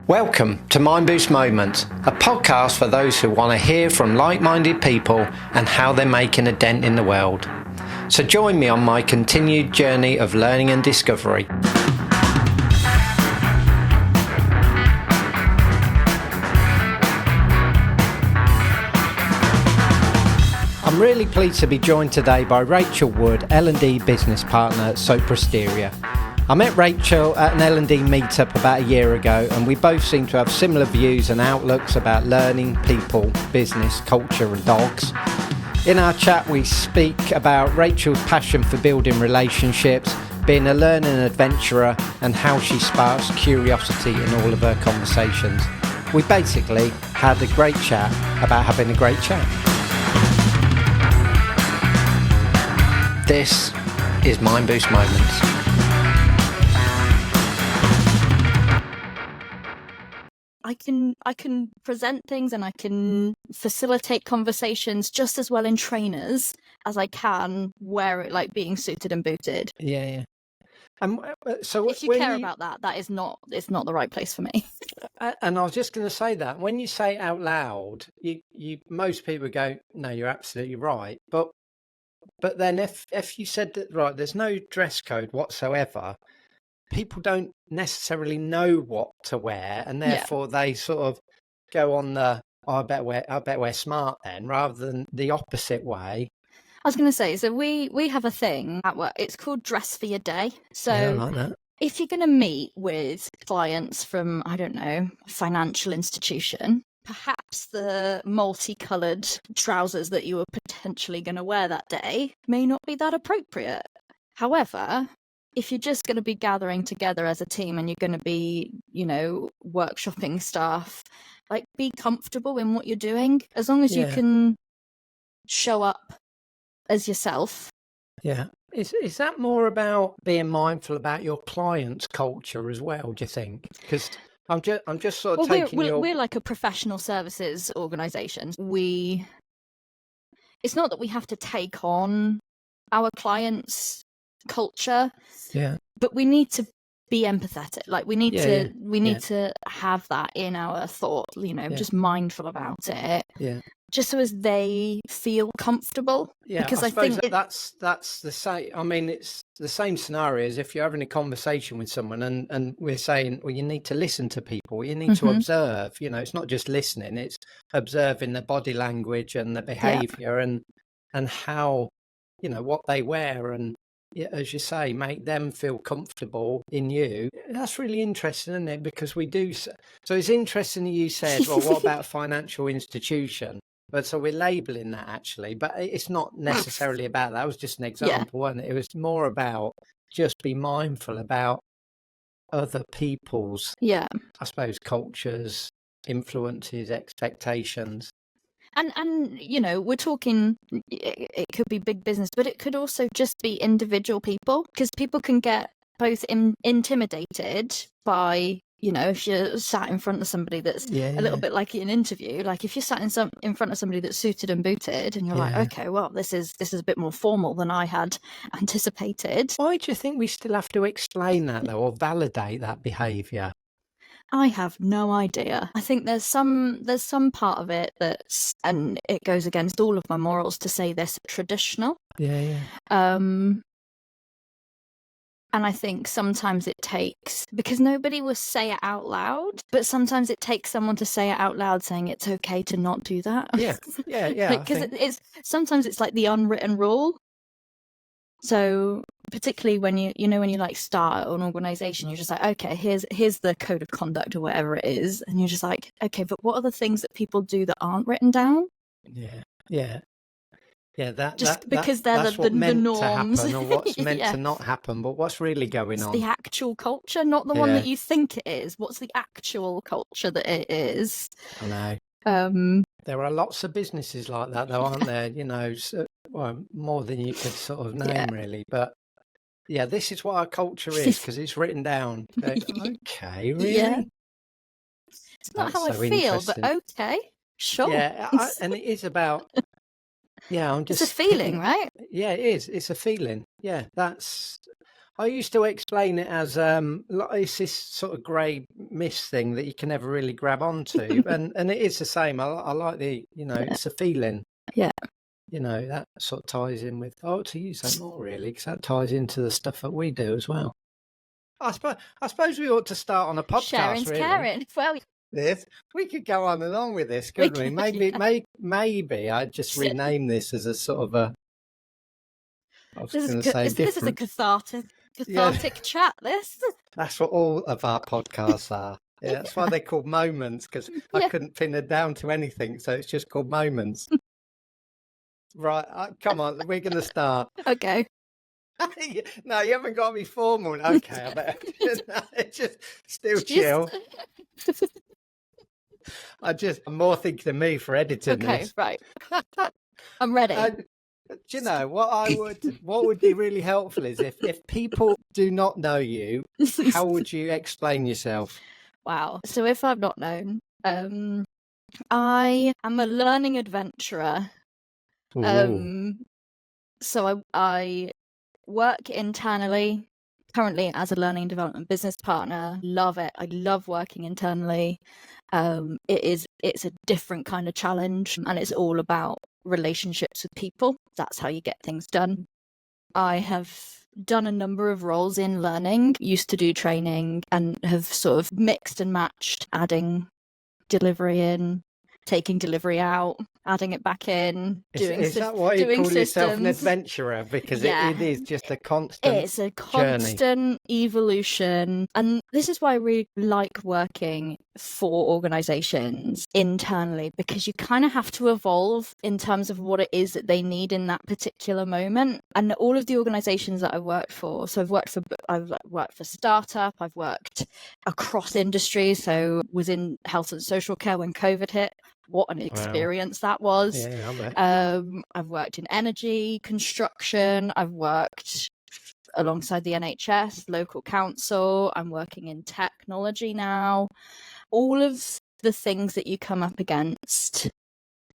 Welcome to Mindboost Moments, a podcast for those who want to hear from like-minded people and how they're making a dent in the world. So join me on my continued journey of learning and discovery. I'm really pleased to be joined today by Rachel Wood, L&D Business Partner at Sopra Steria. I met Rachel at an L&D meetup about a year ago, and we both seem to have similar views and outlooks about learning, people, business, culture and dogs. In our chat we speak about Rachel's passion for building relationships, being a learning adventurer, and how she sparks curiosity in all of her conversations. We basically had a great chat about having a great chat. This is Mindboost Moments. I can present things and I can facilitate conversations just as well in trainers as I can wear it, like being suited and booted. Yeah. So if you care about that, it's not the right place for me. And I was just going to say that when you say it out loud, you most people go, no, you're absolutely right. But then if you said that, right, there's no dress code whatsoever, people don't necessarily know what to wear, and therefore they sort of go on the I bet we're smart then, rather than the opposite way. I was going to say, so we have a thing at work. It's called Dress for Your Day. So I like that. If you're going to meet with clients from, I don't know, financial institution, perhaps the multicoloured trousers that you were potentially going to wear that day may not be that appropriate. However, if you're just going to be gathering together as a team and you're going to be, workshopping stuff, like, be comfortable in what you're doing, as long as you can show up as yourself. Yeah. Is that more about being mindful about your client's culture as well, do you think? Because I'm just sort of we're like a professional services organisation. It's not that we have to take on our clients' culture, but we need to be empathetic. Like, we need to have that in our thought, just mindful about it, just so as they feel comfortable. Because I think that's the same. I mean, it's the same scenario as if you're having a conversation with someone and we're saying, well, you need to listen to people, you need to observe. It's not just listening, it's observing the body language and the behavior and how, what they wear, and as you say, make them feel comfortable in you. That's really interesting, isn't it? Because we do. So it's interesting that you said, well, what about a financial institution? But so we're labelling that, actually, but it's not necessarily about that. That was just an example, wasn't it? It was more about just be mindful about other people's, I suppose, cultures, influences, expectations. And we're talking, it could be big business, but it could also just be individual people, because people can get both intimidated by, if you're sat in front of somebody that's a little bit like an interview. Like, if you're sat in front of somebody that's suited and booted and you're like, okay, well, this is a bit more formal than I had anticipated. Why do you think we still have to explain that, though, or validate that behaviour? I have no idea. I think there's some part of it that's, and it goes against all of my morals to say this, traditional. And I think sometimes it takes, because nobody will say it out loud, but sometimes it takes someone to say it out loud, saying it's okay to not do that. Because sometimes it's like the unwritten rule. So particularly when you like start an organisation, you're just like, okay, here's the code of conduct or whatever it is, and you're just like, okay, but what are the things that people do that aren't written down? Because they're that's the what meant norms to happen, or what's meant to not happen, but what's really going on? The actual culture, not the one that you think it is. What's the actual culture that it is? I know. There are lots of businesses like that, though, aren't there? Well, more than you could sort of name, really. But this is what our culture is, because it's written down. Okay, really? Yeah. It's not how I feel, but okay, sure. Yeah, and it is about. It's a feeling, right? Yeah, it is. It's a feeling. Yeah, I used to explain it as it's this sort of grey miss thing that you can never really grab onto. And it is the same. I like the, it's a feeling. Yeah. That sort of ties in with, to use that more really, because that ties into the stuff that we do as well. I suppose we ought to start on a podcast. Sharing's really. caring. Well, we could go on and on with this, couldn't we? Maybe I'd just rename this as a sort of a. I was going to say this is a cathartic chat. That's what all of our podcasts are. Yeah, that's why they're called moments, because I couldn't pin it down to anything, so it's just called moments. Right, come on, we're going to start. Okay. No, you haven't got to be formal. Okay, I bet. Just still chill. I'm more thinking of me for editing this. Okay, right. I'm ready. Do you know what would be really helpful is if people do not know you, how would you explain yourself? Wow. So if I'm not known, I am a learning adventurer. So I work internally currently as a learning development business partner. Love it. I love working internally. It's a different kind of challenge, and it's all about relationships with people. That's how you get things done. I have done a number of roles in learning, used to do training, and have sort of mixed and matched, adding delivery in, taking delivery out, adding it back in. Is that why you call yourself an adventurer? Because it is just a constant It's a constant evolution. And this is why I really like working for organizations internally, because you kind of have to evolve in terms of what it is that they need in that particular moment. And all of the organizations that I've worked for, so I've worked for startup, I've worked across industries, so was in health and social care when COVID hit. What an experience that was. Yeah, I bet. I've worked in energy, construction. I've worked alongside the NHS, local council. I'm working in technology now. All of the things that you come up against,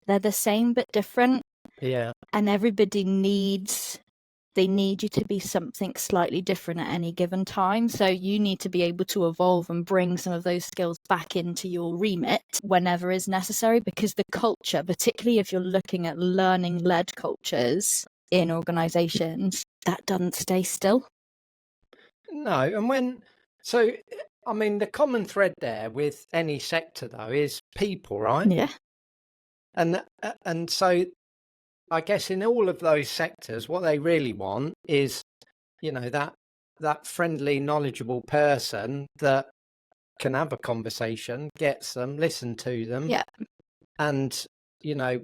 they're the same but different. Yeah. And everybody they need you to be something slightly different at any given time. So you need to be able to evolve and bring some of those skills back into your remit whenever is necessary, because the culture, particularly if you're looking at learning-led cultures in organizations, that doesn't stay still. No. And the common thread there with any sector though is people, right? Yeah. And so I guess in all of those sectors, what they really want is, that friendly, knowledgeable person that can have a conversation, gets them, listen to them, and,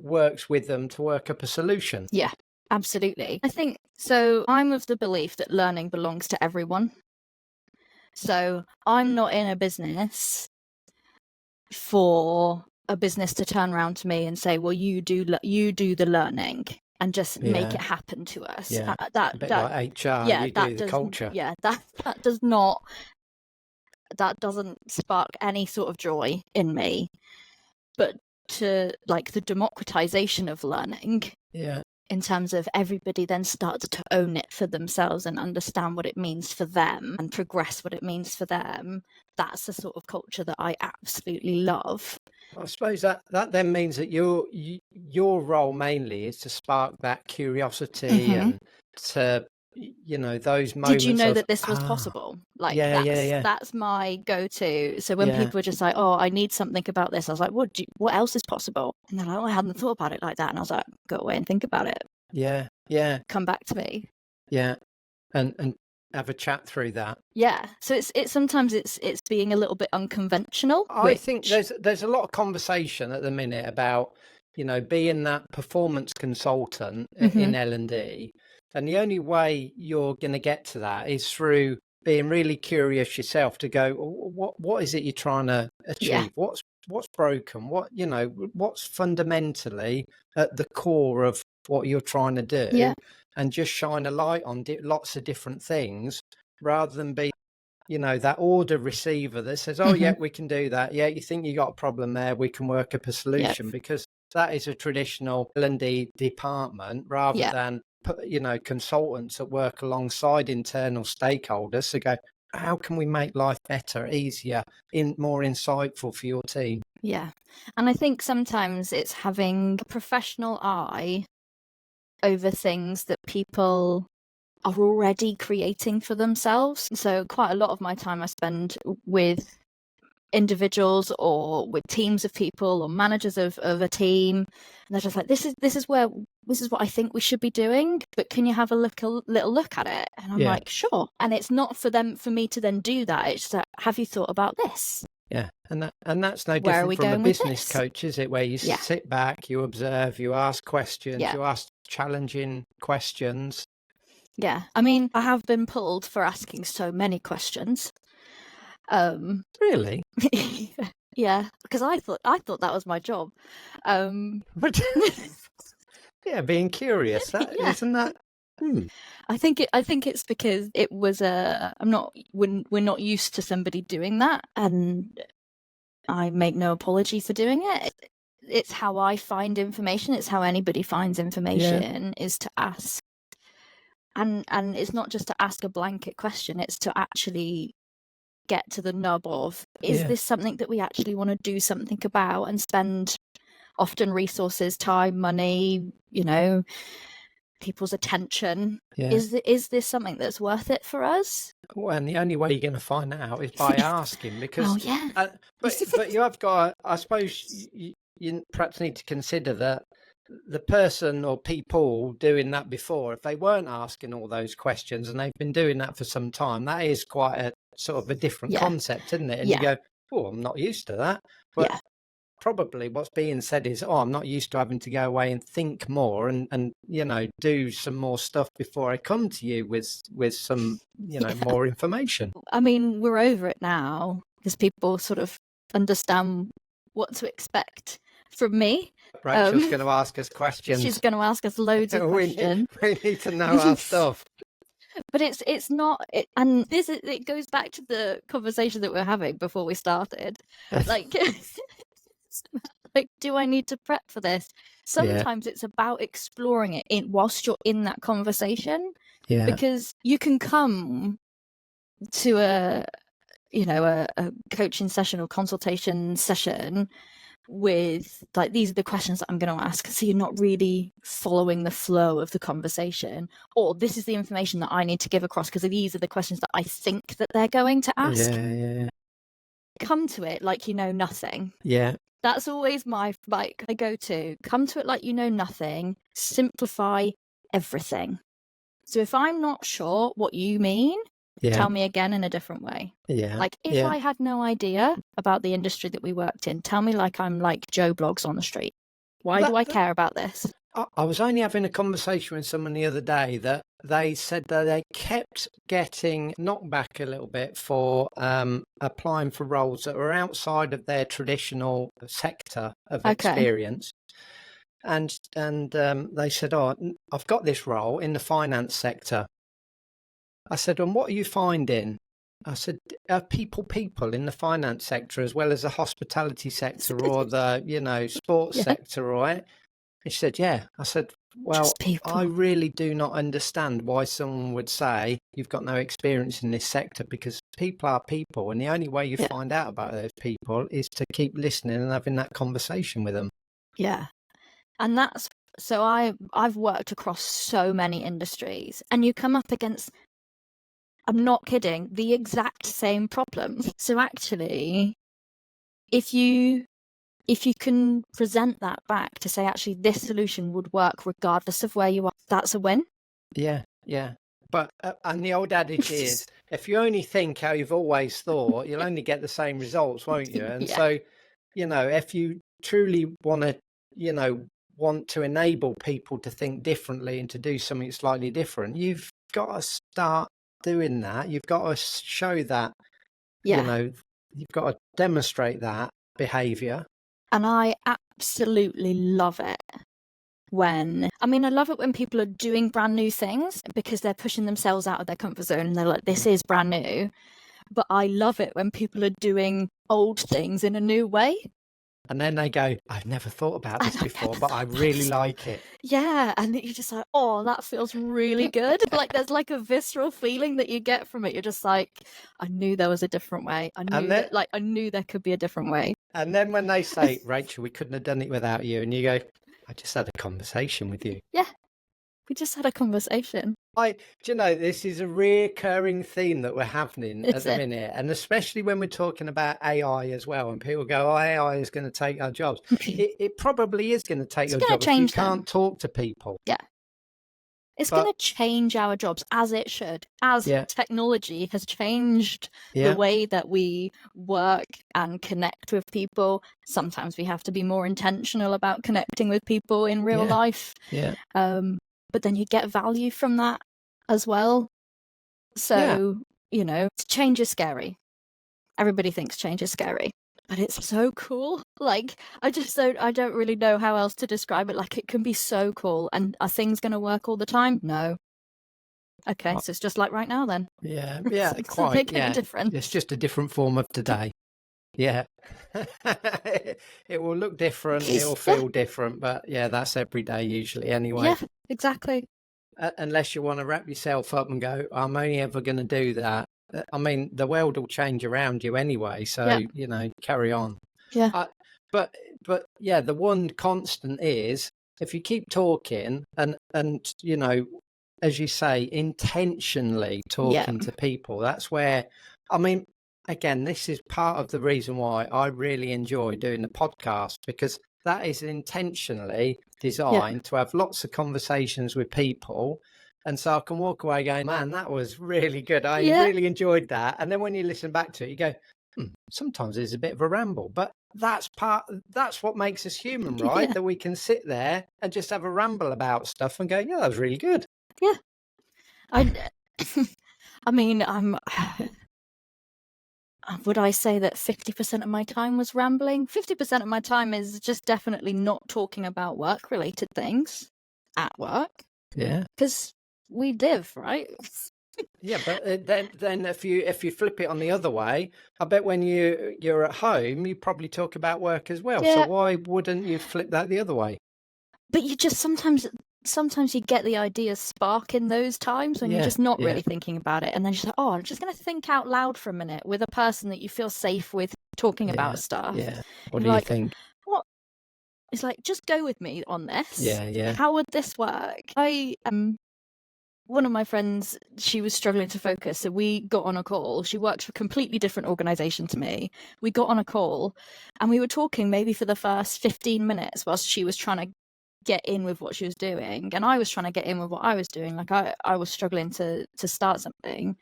works with them to work up a solution. Yeah, absolutely. I think, so I'm of the belief that learning belongs to everyone. So I'm not in a business for a business to turn around to me and say, well, you do the learning and just make it happen to us. Yeah. A bit like HR, you do the culture. Yeah, that doesn't spark any sort of joy in me. But to like the democratization of learning, in terms of everybody then starts to own it for themselves and understand what it means for them and progress what it means for them, that's the sort of culture that I absolutely love. I suppose that then means that your role mainly is to spark that curiosity and to, those moments. Did you know that this was possible? Like, that's my go-to. So when people are just like, oh, I need something about this, I was like, what else is possible? And they're like, oh, I hadn't thought about it like that. And I was like, go away and think about it. Yeah. Come back to me. Yeah. And have a chat through that. Yeah. So it's sometimes it's being a little bit unconventional. I think there's a lot of conversation at the minute about, being that performance consultant in L&D. And the only way you're going to get to that is through being really curious yourself to go, what is it you're trying to achieve? Yeah. What's broken? What's fundamentally at the core of what you're trying to do? Yeah. And just shine a light on lots of different things rather than be, that order receiver that says, oh, yeah, we can do that. Yeah, you think you got a problem there, we can work up a solution, because that is a traditional L&D department rather than, consultants that work alongside internal stakeholders. So go, how can we make life better, easier, more insightful for your team? Yeah. And I think sometimes it's having a professional eye over things that people are already creating for themselves. So quite a lot of my time I spend with individuals or with teams of people or managers of a team, and they're just like, this is what I think we should be doing, but can you have a little look at it? And I'm like, sure. And it's not for me to then do that. It's just, have you thought about this? Yeah, and that's no different from a business coach, is it? Where you sit back, you observe, you ask questions, you ask challenging questions. Yeah, I mean, I have been pulled for asking so many questions. Really? Yeah, because I thought that was my job. But yeah, being curious. Isn't that? I think it's because it was we're not used to somebody doing that, and I make no apology for doing it. It's how I find information. It's how anybody finds information, is to ask. And it's not just to ask a blanket question, it's to actually get to the nub of, is this something that we actually want to do something about and spend often resources, time, money, people's attention? Is this something that's worth it for us? Well, and the only way you're going to find out is by asking, because but you have got, I suppose you perhaps need to consider that the person or people doing that before, if they weren't asking all those questions and they've been doing that for some time, that is quite a sort of a different concept, isn't it? And you go, oh, I'm not used to that. But probably what's being said is, oh, I'm not used to having to go away and think more and do some more stuff before I come to you with some more information. I mean, we're over it now because people sort of understand what to expect from me. Rachel's going to ask us questions. She's going to ask us loads of questions. We need to know our stuff. But it's not, and it goes back to the conversation that we're having before we started. Like, do I need to prep for this? Sometimes it's about exploring it whilst you're in that conversation, because you can come to a coaching session or consultation session with like, these are the questions that I'm going to ask, so you're not really following the flow of the conversation, or this is the information that I need to give across because these are the questions that I think that they're going to ask. Come to it like you know nothing. That's always my I go to. Come to it like you know nothing. Simplify everything. So if I'm not sure what you mean, tell me again in a different way. Like, if I had no idea about the industry that we worked in, tell me like I'm like Joe Blogs on the street. Why do I care about this? I was only having a conversation with someone the other day that they said that they kept getting knocked back a little bit for applying for roles that were outside of their traditional sector of experience. And they said, oh, I've got this role in the finance sector. I said, and what are you finding? I said, are people in the finance sector as well as the hospitality sector or the, sports sector, right? And she said, yeah. I said, well, I really do not understand why someone would say you've got no experience in this sector, because people are people. And the only way you find out about those people is to keep listening and having that conversation with them. Yeah. And that's, so I've worked across so many industries, and you come up against, I'm not kidding, the exact same problem. So actually, if you can present that back to say, actually, this solution would work regardless of where you are, that's a win. Yeah. But, and the old adage is, if you only think how you've always thought, you'll only get the same results, won't you? And so, if you truly want to enable people to think differently and to do something slightly different, you've got to start doing that. You've got to show that, you've got to demonstrate that behavior. And I absolutely love it I love it when people are doing brand new things because they're pushing themselves out of their comfort zone and they're like, this is brand new. But I love it when people are doing old things in a new way. And then they go, I've never thought about this before, but I really like it. Yeah, and you're just like, oh, that feels really good. Like there's like a visceral feeling that you get from it. You're just like, I knew there was a different way. I knew there could be a different way. And then when they say, Rachel, we couldn't have done it without you, and you go, I just had a conversation with you. Yeah, we just had a conversation. Do you know, this is a recurring theme that we're having at the minute, and especially when we're talking about AI as well, and people go, oh, AI is going to take our jobs. It probably is going to take your job if you can't talk to people. Yeah. It's going to change our jobs, as it should, as technology has changed the way that we work and connect with people. Sometimes we have to be more intentional about connecting with people in real life. Yeah. But then you get value from that as well. So, you know, change is scary. Everybody thinks change is scary, but it's so cool. Like, I don't really know how else to describe it. Like, it can be so cool. And are things going to work all the time? No. Okay, so it's just like right now then. Yeah, It's quite. making a difference. It's just a different form of today. Yeah. It will look different, it will feel different, but that's every day usually anyway. Yeah, exactly. Unless you want to wrap yourself up and go, I'm only ever going to do that. I mean, the world will change around you anyway, so you know, carry on. Yeah. But the one constant is if you keep talking and you know, as you say, intentionally talking to people, that's where, I mean, again, this is part of the reason why I really enjoy doing the podcast, because that is intentionally designed to have lots of conversations with people. And so I can walk away going, man, that was really good. I really enjoyed that. And then when you listen back to it, you go, sometimes there's a bit of a ramble, but that's what makes us human, right? That we can sit there and just have a ramble about stuff and go, yeah, that was really good. Yeah. I mean, would I say that 50% of my time was rambling? 50% of my time is just definitely not talking about work-related things at work. Yeah. Because we live, right? Yeah, but then if you flip it on the other way, I bet when you're at home, you probably talk about work as well. Yeah. So why wouldn't you flip that the other way? But you just sometimes you get the ideas spark in those times when you're just not really thinking about it, and then you're like, oh, I'm just going to think out loud for a minute with a person that you feel safe with talking about stuff. Yeah. What do you think? What? It's like, just go with me on this. Yeah. How would this work? One of my friends, she was struggling to focus, so we got on a call. She works for a completely different organisation to me. We got on a call, and we were talking maybe for the first 15 minutes whilst she was trying to get in with what she was doing, and I was trying to get in with what I was doing. Like I was struggling to start something,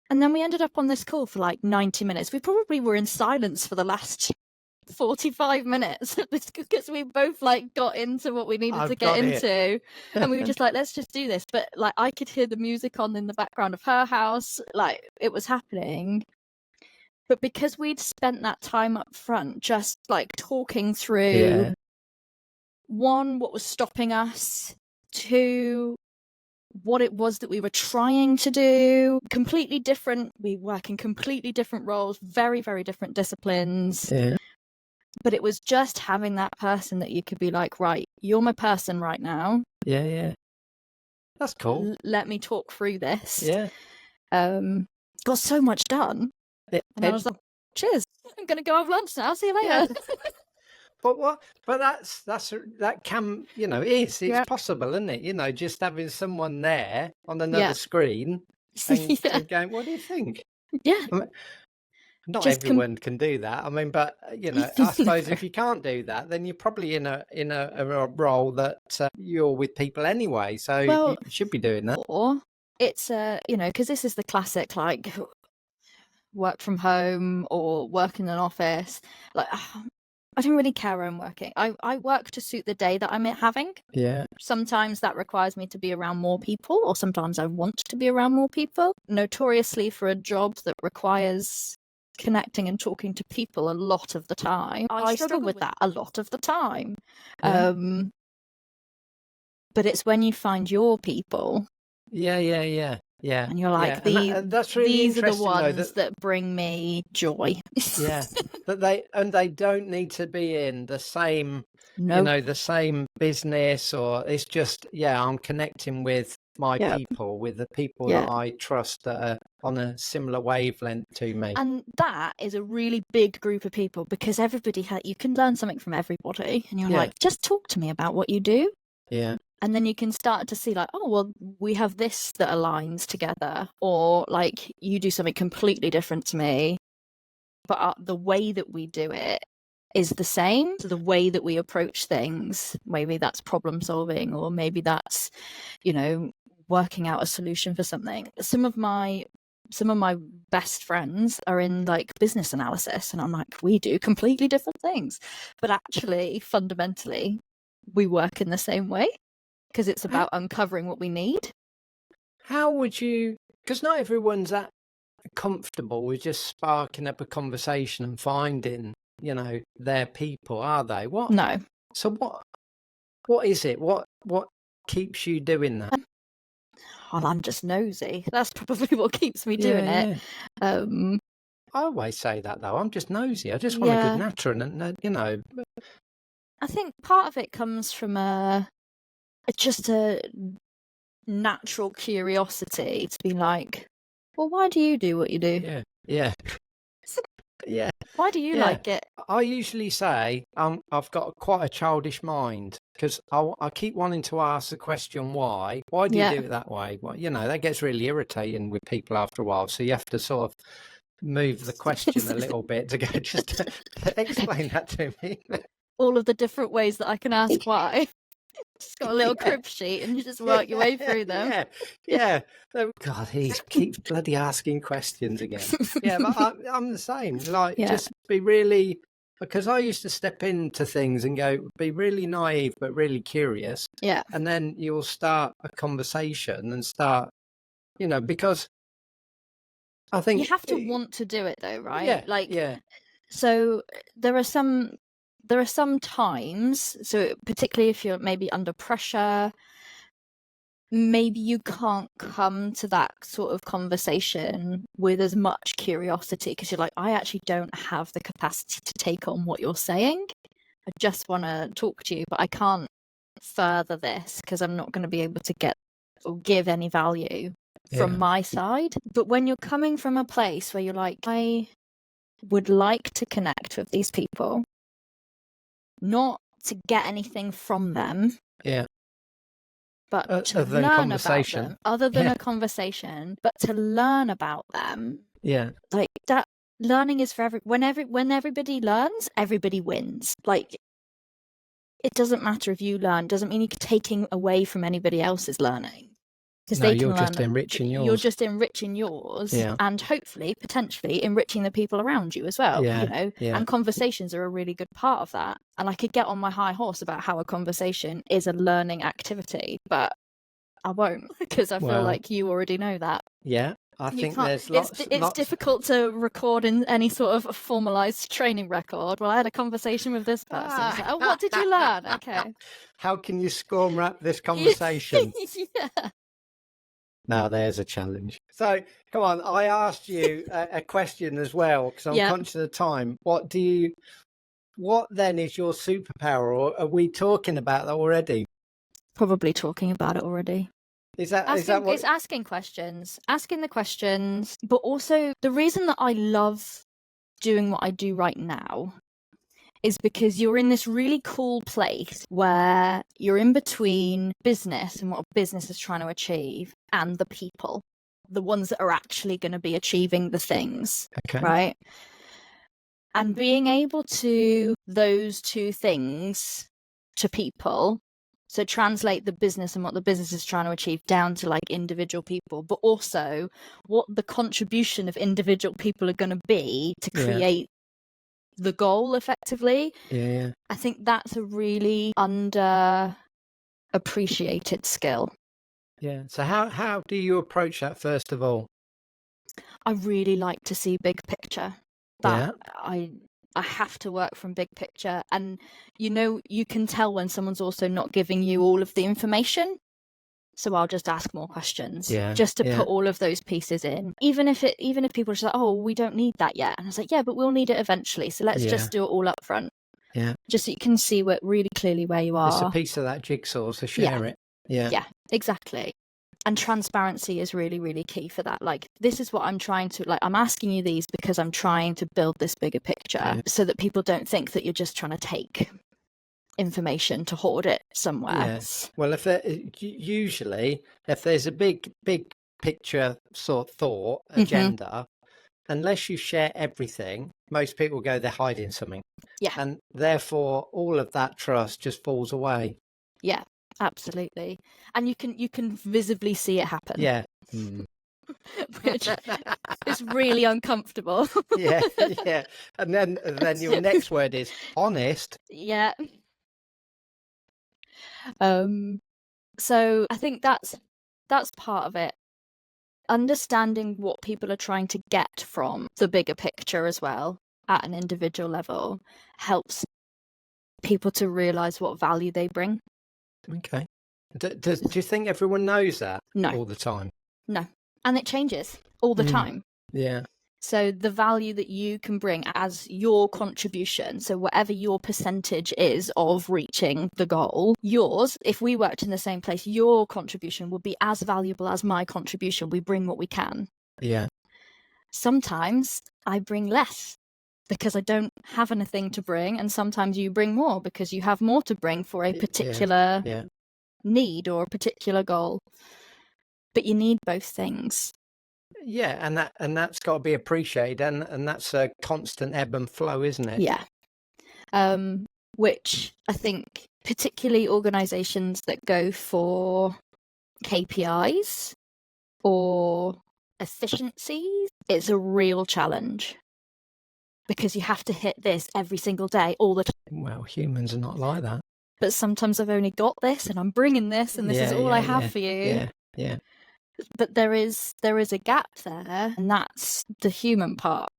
and then we ended up on this call for like 90 minutes. We probably were in silence for the last 45 minutes because we both like got into what we needed to get into, and we were just like, let's just do this. But like, I could hear the music on in the background of her house, like it was happening. But because we'd spent that time up front just like talking through one, what was stopping us, two, what it was that we were trying to do, completely different. We work in completely different roles, very, very different disciplines. Yeah. But it was just having that person that you could be like, right, you're my person right now. Yeah. That's cool. Let me talk through this. Yeah. Got so much done. And I was like, cheers. I'm going to go have lunch now. See you later. Yeah. But that can, you know, it's possible, isn't it? You know, just having someone there on another screen and going, what do you think? Yeah. I mean, not just everyone can do that. I mean, but you know, I suppose if you can't do that, then you're probably in a role that you're with people anyway. So you should be doing that. Or it's you know, because this is the classic like work from home or work in an office. Like, I don't really care where I'm working. I work to suit the day that I'm having. Yeah. Sometimes that requires me to be around more people, or sometimes I want to be around more people. Notoriously, for a job that requires connecting and talking to people a lot of the time, I struggle with that a lot of the time. Yeah. But it's when you find your people. Yeah. Yeah. And you're like, and that's really these are the interesting, though, ones that bring me joy. yeah, that they don't need to be in the same, No. the same business, or it's just, I'm connecting with my Yeah. people, with the people Yeah. that I trust that are on a similar wavelength to me. And that is a really big group of people, because everybody you can learn something from everybody, and you're like, just talk to me about what you do. Yeah. And then you can start to see like, oh, well, we have this that aligns together, or like you do something completely different to me, but the way that we do it is the same. So the way that we approach things, maybe that's problem solving, or maybe that's, working out a solution for something. Some of my best friends are in like business analysis, and I'm like, we do completely different things, but actually fundamentally we work in the same way, because it's about uncovering what we need. How would you, because not everyone's that comfortable with just sparking up a conversation and finding, their people, are they? No. So what is it? What keeps you doing that? Well, I'm just nosy. That's probably what keeps me doing it. I always say that, though. I'm just nosy. I just want a good natter, and I think part of it comes from just a natural curiosity to be like, well, why do you do what you do? Yeah. Why do you like it? I usually say I've got quite a childish mind, because I keep wanting to ask the question why. Why do you do it that way? Well, that gets really irritating with people after a while. So you have to sort of move the question a little bit to go, just explain that to me. All of the different ways that I can ask why. Just got a little crib sheet, and you just work your way through them. God, he keeps bloody asking questions again. But I'm the same. Like, just be really, because I used to step into things and go, be really naive but really curious. Yeah. And then you'll start a conversation and start, because I think you have to want to do it, though, right? So there are some times, so particularly if you're maybe under pressure, maybe you can't come to that sort of conversation with as much curiosity, because you're like, I actually don't have the capacity to take on what you're saying. I just want to talk to you, but I can't further this because I'm not going to be able to get or give any value from my side. But when you're coming from a place where you're like, I would like to connect with these people, not to get anything from them, but to learn about them, other than a conversation, but to learn about them. Like that learning is for when everybody learns, everybody wins. Like, it doesn't matter if you learn, doesn't mean you're taking away from anybody else's learning. Because you're just enriching yours. You're just enriching yours, and hopefully, potentially, enriching the people around you as well. And conversations are a really good part of that. And I could get on my high horse about how a conversation is a learning activity, but I won't, because I feel like you already know that. I think there's lots. It's difficult to record in any sort of formalized training record. Well, I had a conversation with this person. Like, oh, what did you learn? Okay. How can you score wrap this conversation? Now there's a challenge. So come on, I asked you a question as well, because I'm conscious of time. What then is your superpower, or are we talking about that already? Probably talking about it already. It's asking questions, asking the questions, but also the reason that I love doing what I do right now is because you're in this really cool place where you're in between business and what business is trying to achieve and the people, the ones that are actually going to be achieving the things, right? And being able to those two things to people, so translate the business and what the business is trying to achieve down to like individual people, but also what the contribution of individual people are going to be to create the goal effectively. I think that's a really underappreciated skill. So how do you approach that, first of all? I really like to see big picture. I have to work from big picture, and you can tell when someone's also not giving you all of the information. So I'll just ask more questions, Yeah, just to yeah. put all of those pieces in. Even if people are just like, oh, we don't need that yet. And I was like, yeah, but we'll need it eventually. So let's just do it all up front. Yeah. Just so you can see really clearly where you are. It's a piece of that jigsaw, so share it. Yeah. Yeah, exactly. And transparency is really, really key for that. Like, this is what I'm trying to, like, I'm asking you these because I'm trying to build this bigger picture so that people don't think that you're just trying to take information to hoard it somewhere. Yes. Well, usually if there's a big picture sort of thought agenda, unless you share everything, most people go, they're hiding something. Yeah. And therefore all of that trust just falls away. Yeah, absolutely. And you can visibly see it happen. Yeah. Which is really uncomfortable. Yeah. And then your next word is honest. Yeah. So I think that's part of it. Understanding what people are trying to get from the bigger picture as well at an individual level helps people to realize what value they bring. Okay. Do you think everyone knows that all the time? No. And it changes all the time. Yeah. So the value that you can bring as your contribution, so whatever your percentage is of reaching the goal, yours, if we worked in the same place, your contribution would be as valuable as my contribution. We bring what we can. Yeah. Sometimes I bring less because I don't have anything to bring, and sometimes you bring more because you have more to bring for a particular need or a particular goal. But you need both things. Yeah, and that's got to be appreciated, and that's a constant ebb and flow, isn't it? Yeah. Which I think particularly organizations that go for KPIs or efficiencies, it's a real challenge because you have to hit this every single day all the time. Well, humans are not like that. But sometimes I've only got this and I'm bringing this and this is all I have for you. Yeah. But there is a gap there, and that's the human part.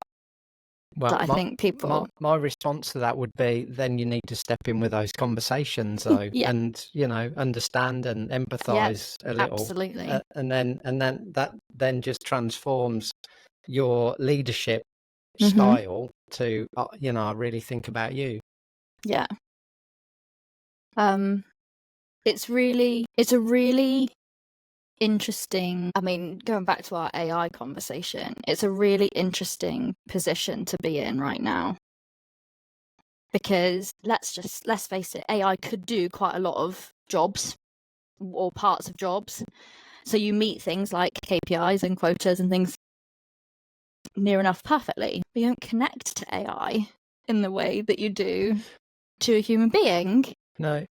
Well, that I think people. My response to that would be, then you need to step in with those conversations, though, and understand and empathise a little. Absolutely. And then that then just transforms your leadership style to I really think about you. Yeah. It's a really interesting, I mean, going back to our AI conversation, it's a really interesting position to be in right now. Because let's face it, AI could do quite a lot of jobs or parts of jobs. So you meet things like KPIs and quotas and things near enough perfectly. But you don't connect to AI in the way that you do to a human being. No.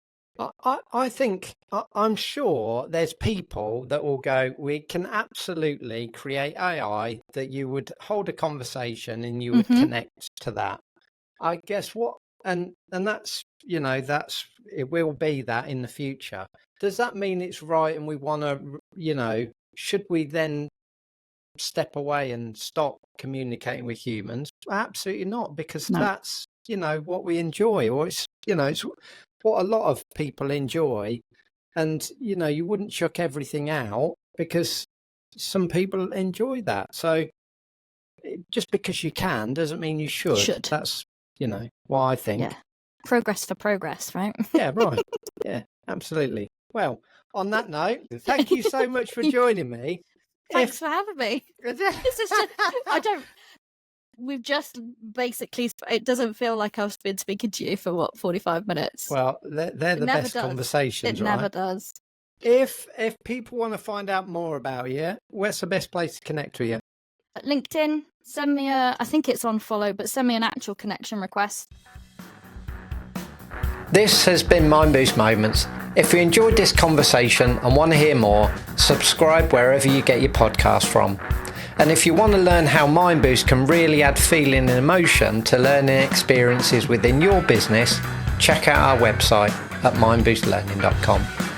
I think, I'm sure there's people that will go, we can absolutely create AI that you would hold a conversation and you would connect to that. I guess and that's, it will be that in the future. Does that mean it's right and we want to, should we then step away and stop communicating with humans? Absolutely not, because that's, what we enjoy, or it's what a lot of people enjoy. And you wouldn't chuck everything out because some people enjoy that. So just because you can doesn't mean you should. That's what I think. Progress for progress, right? Yeah, right. Yeah, absolutely. Well, on that note, thank you so much for joining me. Thanks for having me. We've just basically, it doesn't feel like I've been speaking to you for 45 minutes. Well, they're the best conversations, right? It never does. If people want to find out more about you, where's the best place to connect with you? At LinkedIn, send me I think it's on follow, but send me an actual connection request. This has been Mindboost Moments. If you enjoyed this conversation and want to hear more, subscribe wherever you get your podcast from. And if you want to learn how Mindboost can really add feeling and emotion to learning experiences within your business, check out our website at mindboostlearning.com.